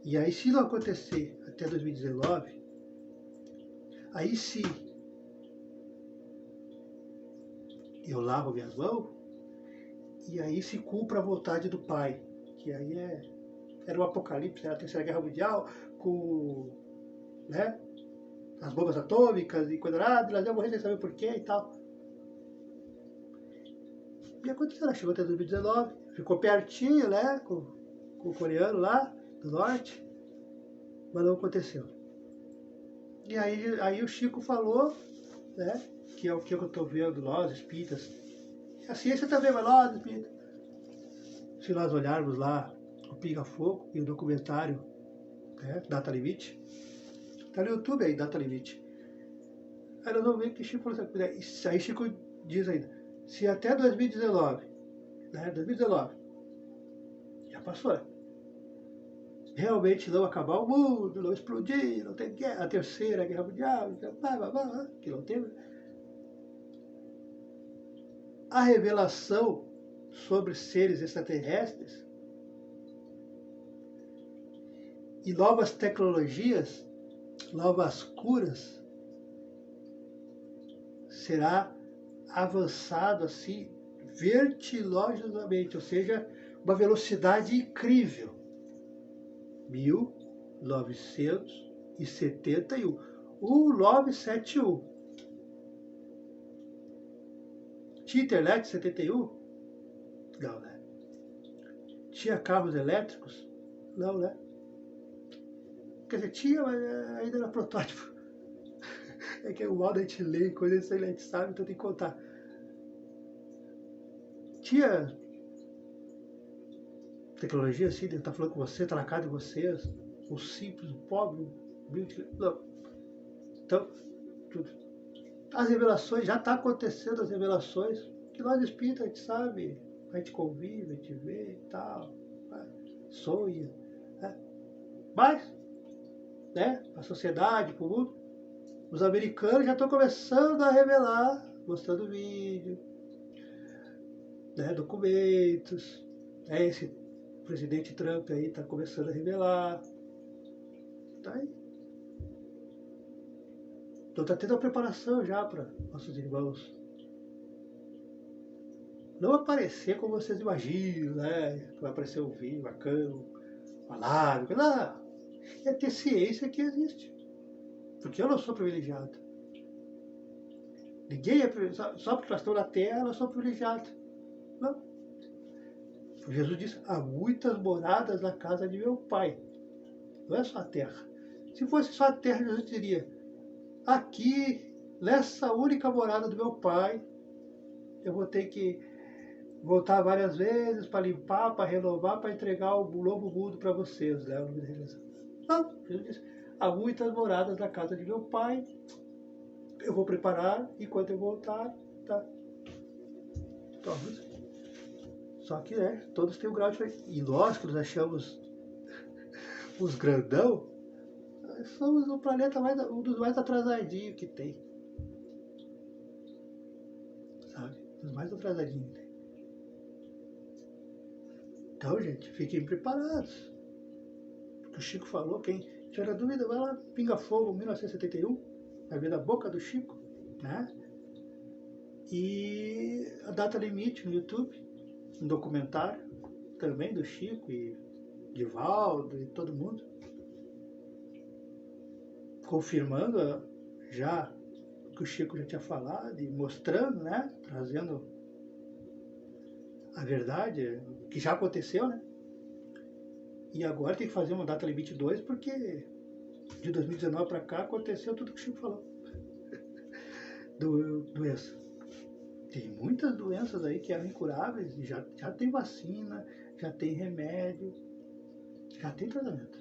E aí, se não acontecer até 2019, aí sim, eu lavo minhas mãos e aí se cumpra a vontade do Pai, que aí era o Apocalipse, era a Terceira Guerra Mundial, com, né, as bombas atômicas e coisa nada, elas iam morrer sem saber porquê e tal. E aconteceu, ela chegou até 2019, ficou pertinho, né, com o coreano lá, do norte, mas não aconteceu. E aí o Chico falou, né, que é o que eu estou vendo nós, espíritas, a ciência também vai nós, espíritas. Se nós olharmos lá o Pinga Fogo e o documentário, né, Data Limite, tá no YouTube aí, Data Limite. Aí nós vamos ver que Chico falou assim, aí Chico diz ainda, se até 2019, né, 2019, já passou, realmente não acabar o mundo, não explodir, não ter guerra, a terceira guerra mundial, que não teve. A revelação sobre seres extraterrestres e novas tecnologias, novas curas, será avançado assim vertiginosamente, ou seja, uma velocidade incrível. 1971. 1971. Tinha internet em 71? Não, né? Tinha carros elétricos? Não, né? Quer dizer, tinha, mas ainda era protótipo. É que o modo a gente lê, coisa assim, a gente sabe, então tem que contar. Tinha tecnologia assim, ele tá falando com você, tá na casa de vocês, o simples, o pobre, o humilde. Não. Então, tudo. As revelações, já está acontecendo as revelações, que nós espíritas, a gente sabe, a gente convive, a gente vê e tal, né? Sonha. Né? Mas, né, a sociedade, o mundo, os americanos já estão começando a revelar, mostrando vídeo, né, documentos. Esse presidente Trump aí está começando a revelar. Tá aí. Então está tendo a preparação já para nossos irmãos não aparecer como vocês imaginam, né? Que vai aparecer um vinho bacana, uma lábia. Não, é ter ciência que existe. Porque eu não sou privilegiado. Ninguém é privilegiado. Só porque nós estamos na Terra, nós somos privilegiados. Não. Jesus disse, há muitas moradas na casa de meu Pai. Não é só a Terra. Se fosse só a Terra, Jesus diria, aqui, nessa única morada do meu pai, eu vou ter que voltar várias vezes para limpar, para renovar, para entregar o novo mundo para vocês, né? Não, Jesus disse, há muitas moradas na casa de meu pai, eu vou preparar, e quando eu voltar, tá. Todos. Só que, todos têm um grau diferente. E nós, que nos achamos os grandão, somos o planeta um dos mais atrasadinhos que tem. Sabe? Os mais atrasadinhos que tem. Então, gente, fiquem preparados. Porque o Chico falou, quem tiver dúvida, vai lá, Pinga Fogo, 1971, vai ver da boca do Chico, né? E a data limite no YouTube, um documentário também do Chico e Divaldo e todo mundo, confirmando já o que o Chico já tinha falado e mostrando, né? Trazendo a verdade, que já aconteceu, né? E agora tem que fazer uma data limite 2, porque de 2019 para cá aconteceu tudo que o Chico falou. Doença. Tem muitas doenças aí que eram incuráveis e já tem vacina, já tem remédio, já tem tratamento.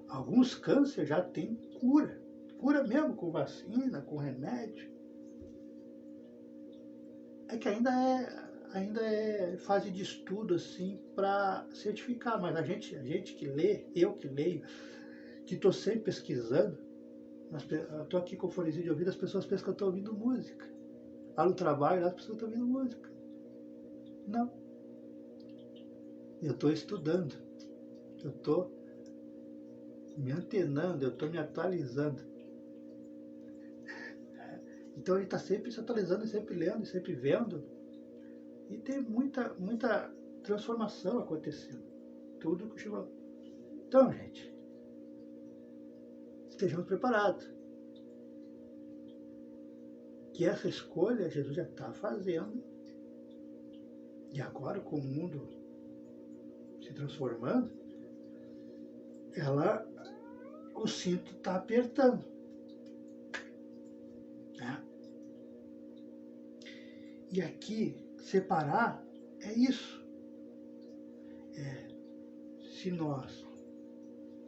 Alguns cânceres já tem cura. Cura mesmo com vacina, com remédio. É que ainda é fase de estudo assim para certificar, mas a gente que lê, eu que leio, que estou sempre pesquisando, estou aqui com o fonezinho de ouvido, as pessoas pensam que eu estou ouvindo música. Lá no trabalho, as pessoas estão ouvindo música. Não. Eu estou estudando. Eu estou me antenando, eu estou me atualizando. Então a gente está sempre se atualizando, sempre lendo, sempre vendo. E tem muita transformação acontecendo. Tudo que chegou. Então, gente, estejamos preparados. Que essa escolha Jesus já está fazendo. E agora, com o mundo se transformando, o cinto está apertando. Né? E aqui, separar é isso. Se nós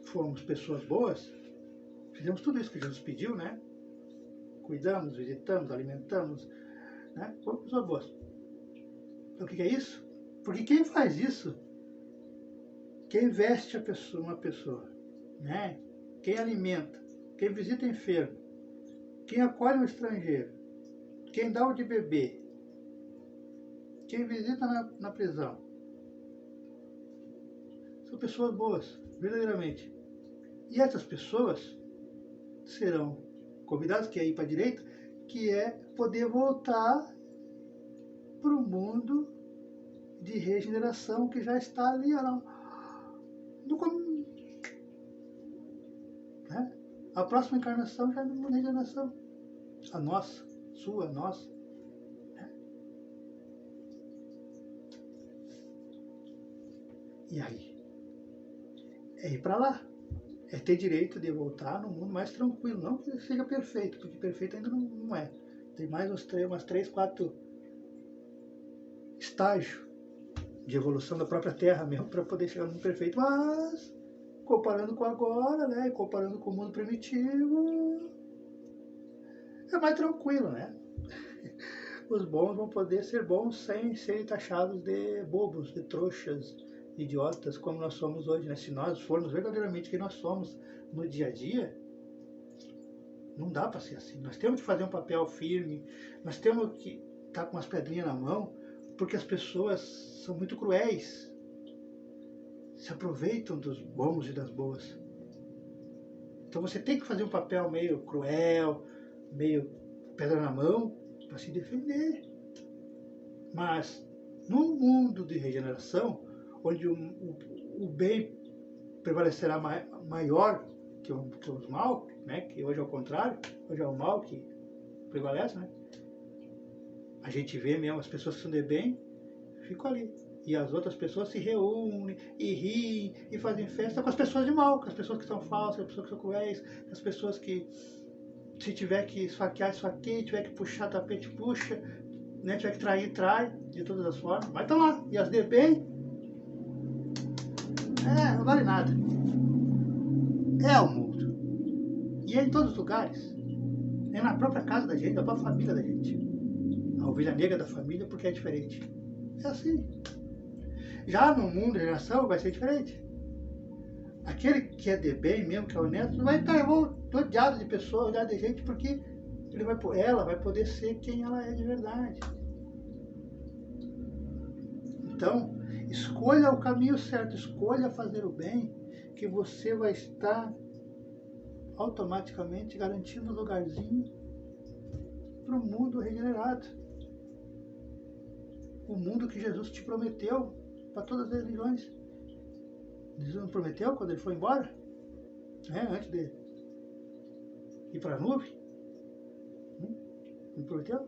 formos pessoas boas, fizemos tudo isso que Jesus pediu, né? Cuidamos, visitamos, alimentamos, né? Fomos pessoas boas. Então o que é isso? Porque quem faz isso, quem veste uma pessoa, né? Quem alimenta, quem visita enfermo, quem acolhe um estrangeiro, quem dá o de beber, quem visita na prisão, são pessoas boas, verdadeiramente. E essas pessoas serão convidadas, que é ir para a direita, que é poder voltar para o mundo de regeneração que já está ali, né? A próxima encarnação já é no mundo de regeneração. A nossa, sua, nossa. Né? E aí? É ir para lá. É ter direito de voltar num mundo mais tranquilo. Não que seja perfeito, porque perfeito ainda não é. Tem mais umas 3, 4 estágios de evolução da própria Terra mesmo para poder chegar no mundo perfeito. Mas, comparando com agora, né? Comparando com o mundo primitivo, é mais tranquilo, né? Os bons vão poder ser bons sem serem taxados de bobos, de trouxas, idiotas, como nós somos hoje, né? Se nós formos verdadeiramente quem nós somos no dia a dia, não dá para ser assim. Nós temos que fazer um papel firme, nós temos que estar com as pedrinhas na mão, porque as pessoas são muito cruéis, se aproveitam dos bons e das boas. Então você tem que fazer um papel meio cruel, meio pedra na mão, para se defender. Mas, num mundo de regeneração, onde o bem prevalecerá maior que os mal, né? Que hoje é o contrário, hoje é o mal que prevalece, né? A gente vê mesmo as pessoas que são de bem, ficam ali. E as outras pessoas se reúnem e riem e fazem festa com as pessoas de mal, com as pessoas que são falsas, com as pessoas que são cruéis, com as pessoas que Se tiver que esfaquear, esfaqueia. Tiver que puxar tapete, puxa. Né? Tiver que trair, trai. De todas as formas. Mas tá lá. E as de bem, não vale nada. É o mundo. E é em todos os lugares. É na própria casa da gente, na própria família da gente. A ovelha negra da família, porque é diferente. É assim. Já no mundo, geração, vai ser diferente. Aquele que é de bem mesmo, que é honesto, não vai estar rodeado de pessoas, rodeado de gente, porque ela vai poder ser quem ela é de verdade. Então, escolha o caminho certo, escolha fazer o bem, que você vai estar automaticamente garantindo um lugarzinho para o mundo regenerado. O mundo que Jesus te prometeu para todas as religiões. Jesus não prometeu quando ele foi embora? Antes de ir para a nuvem? Não prometeu?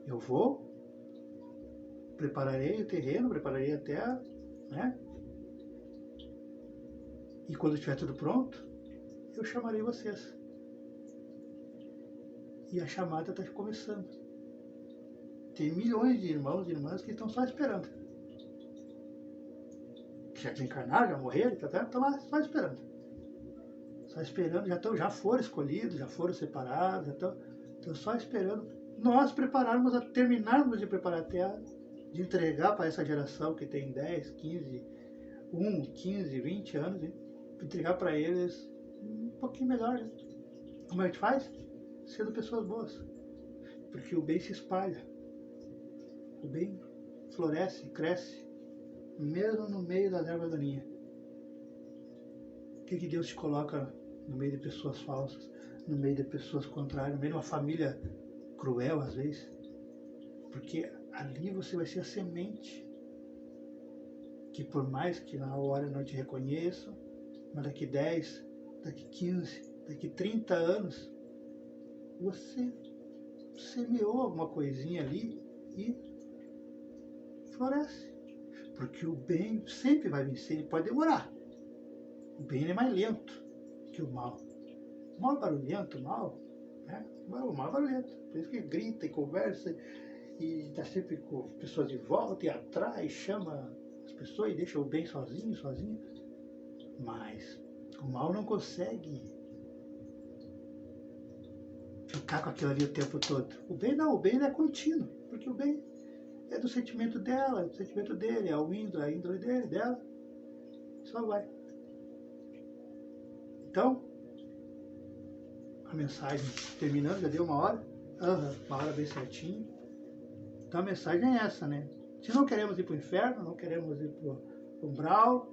Eu vou, prepararei o terreno, prepararei a terra, né? E quando estiver tudo pronto, eu chamarei vocês. E a chamada está começando. Tem milhões de irmãos e irmãs que estão só esperando. Já desencarnaram, já morreram, estão lá só esperando. Só esperando, já foram escolhidos, já foram separados, estão só esperando nós terminarmos de preparar a terra, de entregar para essa geração que tem 10, 15, 15, 20 anos, né? Entregar para eles um pouquinho melhor. Né? Como a gente faz? Sendo pessoas boas. Porque o bem se espalha. O bem floresce, cresce, mesmo no meio das ervas daninhas. O que Deus te coloca no meio de pessoas falsas, no meio de pessoas contrárias, no meio de uma família cruel às vezes? Porque ali você vai ser a semente que, por mais que na hora não te reconheçam, mas daqui 10, daqui 15, daqui 30 anos, você semeou alguma coisinha ali e floresce. Porque o bem sempre vai vencer, ele pode demorar. O bem é mais lento que o mal. O mal é barulhento, o mal, né? O mal é barulhento. Por isso que grita e conversa e está sempre com pessoas de volta e atrás, chama as pessoas e deixa o bem sozinho. Mas o mal não consegue ficar com aquilo ali o tempo todo. O bem não, o bem é contínuo, porque o bem é do sentimento dela, é do sentimento dele, é a índole dele, dela. Só vai. Então, a mensagem terminando, já deu uma hora. Uma hora bem certinho. Então a mensagem é essa, né? Se não queremos ir para o inferno, não queremos ir para o umbral.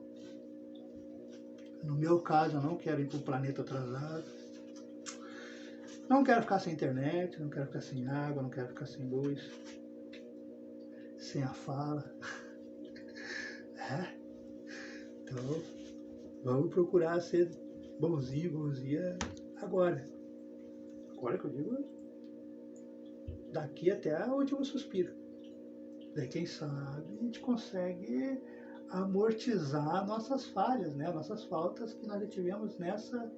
No meu caso, eu não quero ir para o planeta atrasado. Não quero ficar sem internet, não quero ficar sem água, não quero ficar sem luz. Sem a fala. Então, vamos procurar ser bonzinha agora. Agora que eu digo, daqui até o último suspiro. Daí quem sabe a gente consegue amortizar nossas falhas, né? Nossas faltas que nós já tivemos nessa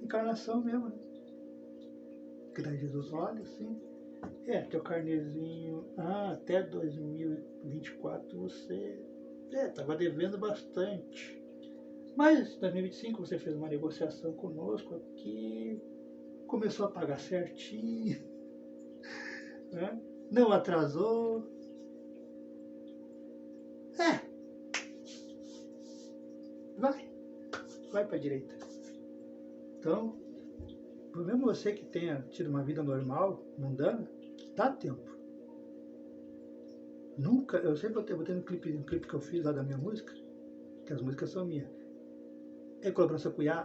encarnação mesmo, né? Que daí Jesus olha assim, teu carnezinho, até 2024 você estava devendo bastante. Mas em 2025 você fez uma negociação conosco aqui, começou a pagar certinho, né? Não atrasou. Vai para a direita. Então, mesmo você que tenha tido uma vida normal, mundana, dá tempo. Nunca, eu sempre botei um clipe que eu fiz lá da minha música, que as músicas são minhas. É colaboração com o Iá?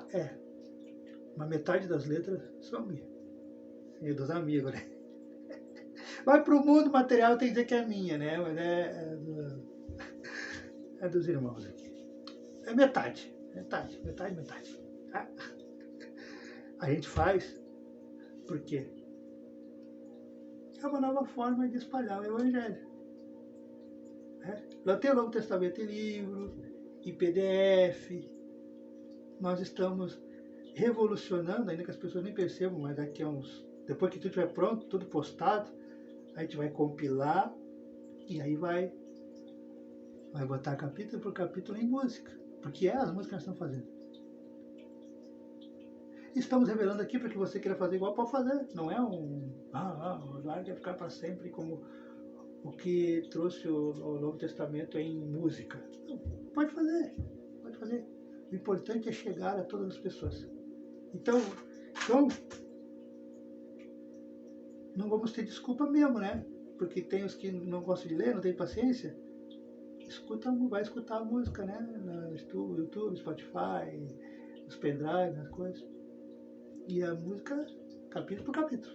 Mas metade das letras são minhas. E dos amigos, né? Vai pro mundo material, tem que dizer que é minha, né? Mas é dos irmãos aqui. É metade. Tá? A gente faz porque é uma nova forma de espalhar o Evangelho. Lá tem o Novo Testamento em livro, em PDF. Nós estamos revolucionando, ainda que as pessoas nem percebam, mas daqui a depois que tudo estiver pronto, tudo postado, a gente vai compilar e aí vai botar capítulo por capítulo em música, porque é as músicas que nós estamos fazendo. Estamos revelando aqui para que você queira fazer igual, pode fazer. Não é o Eduardo vai ficar para sempre como o que trouxe o Novo Testamento em música. Não, pode fazer. O importante é chegar a todas as pessoas. Então não vamos ter desculpa mesmo, né? Porque tem os que não gostam de ler, não tem paciência. Vai escutar a música, né? No YouTube, Spotify, nos pendrive, nas coisas. E a música, capítulo por capítulo.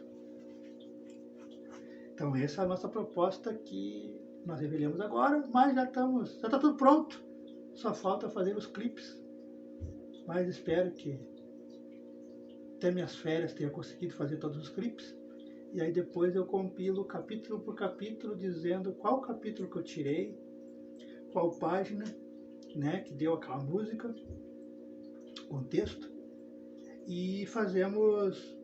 Então essa é a nossa proposta que nós revelamos agora, mas já está tudo pronto. Só falta fazer os clipes. Mas espero que até minhas férias tenha conseguido fazer todos os clipes. E aí depois eu compilo capítulo por capítulo, dizendo qual capítulo que eu tirei, qual página, né, que deu aquela música, contexto. E fazemos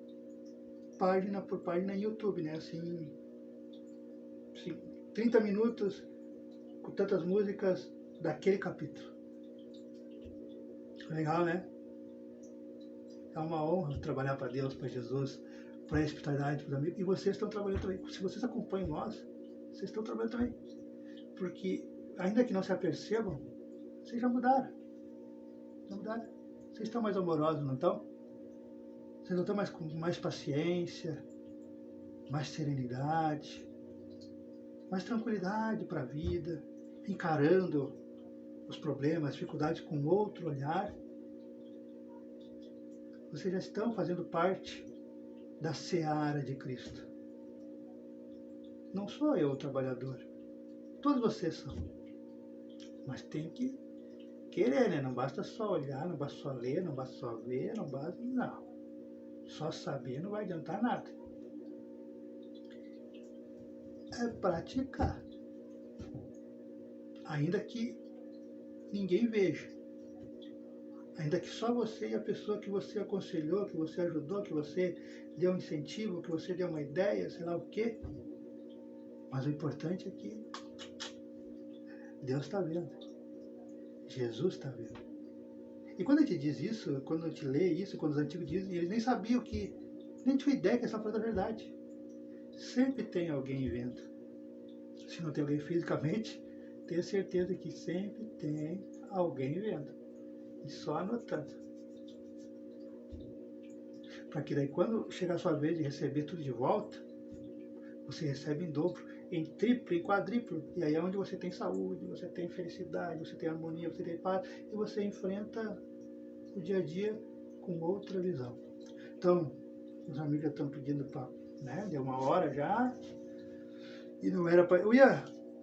página por página em YouTube, né? Assim, 30 minutos com tantas músicas daquele capítulo. Legal, né? É uma honra trabalhar para Deus, para Jesus, para a espiritualidade, para os amigos. E vocês estão trabalhando também. Se vocês acompanham nós, vocês estão trabalhando também. Porque, ainda que não se apercebam, vocês já mudaram. Vocês estão mais amorosos, não estão? Vocês não estão com mais paciência, mais serenidade, mais tranquilidade para a vida, encarando os problemas, as dificuldades com outro olhar. Vocês já estão fazendo parte da seara de Cristo. Não sou eu o trabalhador, todos vocês são. Mas tem que querer, né? Não basta só olhar, não basta só ler, não basta só ver, não. Só saber não vai adiantar nada. É praticar. Ainda que ninguém veja. Ainda que só você e a pessoa que você aconselhou, que você ajudou, que você deu um incentivo, que você deu uma ideia, sei lá o quê. Mas o importante é que Deus está vendo. Jesus está vendo. E quando a gente diz isso, quando a gente lê isso, quando os antigos dizem, eles nem sabiam nem tinham ideia que essa frase é verdade. Sempre tem alguém vendo. Se não tem alguém fisicamente, tenha certeza que sempre tem alguém vendo. E só anotando. Para que daí quando chegar a sua vez de receber tudo de volta, você recebe em dobro, em triplo, em quadriplo. E aí é onde você tem saúde, você tem felicidade, você tem harmonia, você tem paz. E você enfrenta o dia a dia com outra visão. Então, os amigos já estão pedindo para, né? Deu 1 hora já. E não era para...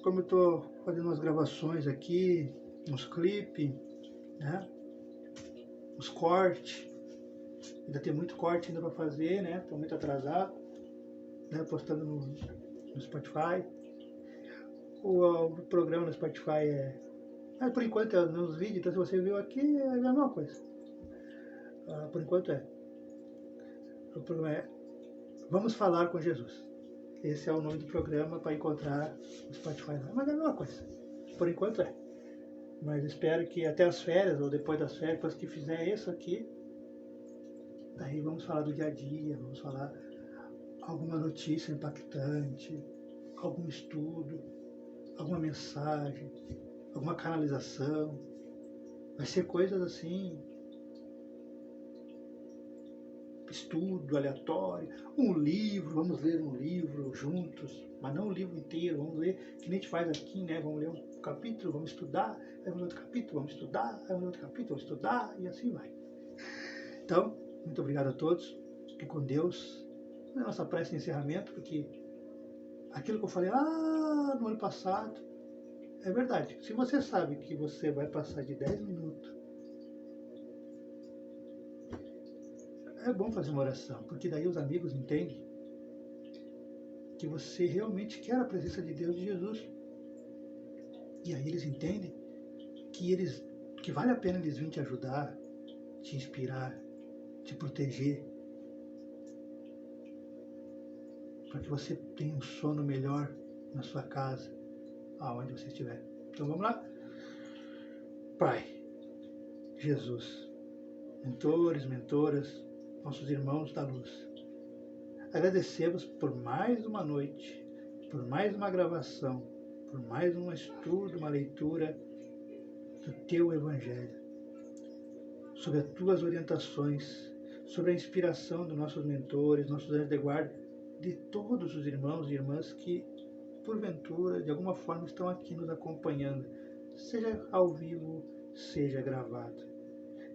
Como eu estou fazendo umas gravações aqui, uns clipes, né? Os cortes. Ainda tem muito corte ainda para fazer, né? Estou muito atrasado, né? Postando no Spotify. O programa no Spotify mas por enquanto é nos vídeos, então se você viu aqui é a mesma coisa. Por enquanto o programa é Vamos Falar com Jesus. Esse é o nome do programa para encontrar no Spotify. Mas é a mesma coisa. Por enquanto é. Mas espero que até as férias, ou depois das férias, depois que fizer isso aqui, daí vamos falar do dia a dia, vamos falar alguma notícia impactante, algum estudo, alguma mensagem, alguma canalização. Vai ser coisas assim, estudo aleatório, um livro, vamos ler um livro juntos, mas não o livro inteiro, vamos ler, que nem a gente faz aqui, né? Vamos ler um capítulo, vamos estudar, aí vamos ler outro capítulo, vamos estudar, aí vamos ler outro capítulo, vamos estudar, e assim vai. Então, muito obrigado a todos, fiquem com Deus. É a nossa prece de encerramento, porque aquilo que eu falei lá no ano passado, é verdade. Se você sabe que você vai passar de 10 minutos, é bom fazer uma oração, porque daí os amigos entendem que você realmente quer a presença de Deus e de Jesus. E aí eles entendem que vale a pena eles virem te ajudar, te inspirar, te proteger, para que você tenha um sono melhor na sua casa, aonde você estiver. Então vamos lá? Pai, Jesus, mentores, mentoras, nossos irmãos da luz, agradecemos por mais uma noite, por mais uma gravação, por mais um estudo, uma leitura do Teu Evangelho, sobre as Tuas orientações, sobre a inspiração dos nossos mentores, nossos anjos de guarda, de todos os irmãos e irmãs que, porventura, de alguma forma estão aqui nos acompanhando, seja ao vivo, seja gravado.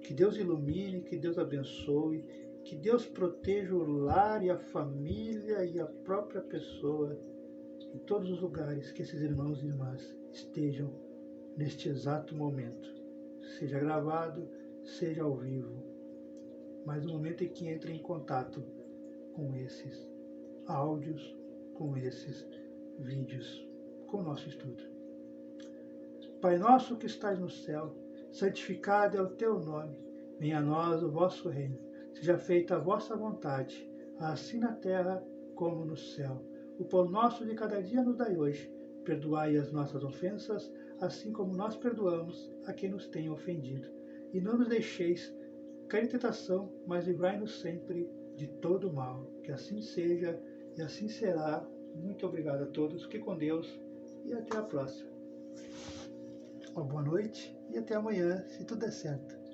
Que Deus ilumine, que Deus abençoe, que Deus proteja o lar e a família e a própria pessoa em todos os lugares que esses irmãos e irmãs estejam neste exato momento, seja gravado, seja ao vivo, mas no momento em que entre em contato com esses áudios, com esses vídeos, com o nosso estudo. Pai nosso que estás no céu, santificado é o teu nome, venha a nós o vosso reino, seja feita a vossa vontade, assim na terra como no céu. O pão nosso de cada dia nos dai hoje, perdoai as nossas ofensas, assim como nós perdoamos a quem nos tem ofendido. E não nos deixeis cair em tentação, mas livrai-nos sempre de todo mal. Que assim seja e assim será. Muito obrigado a todos, fique com Deus e até a próxima. Uma boa noite e até amanhã, se tudo der certo.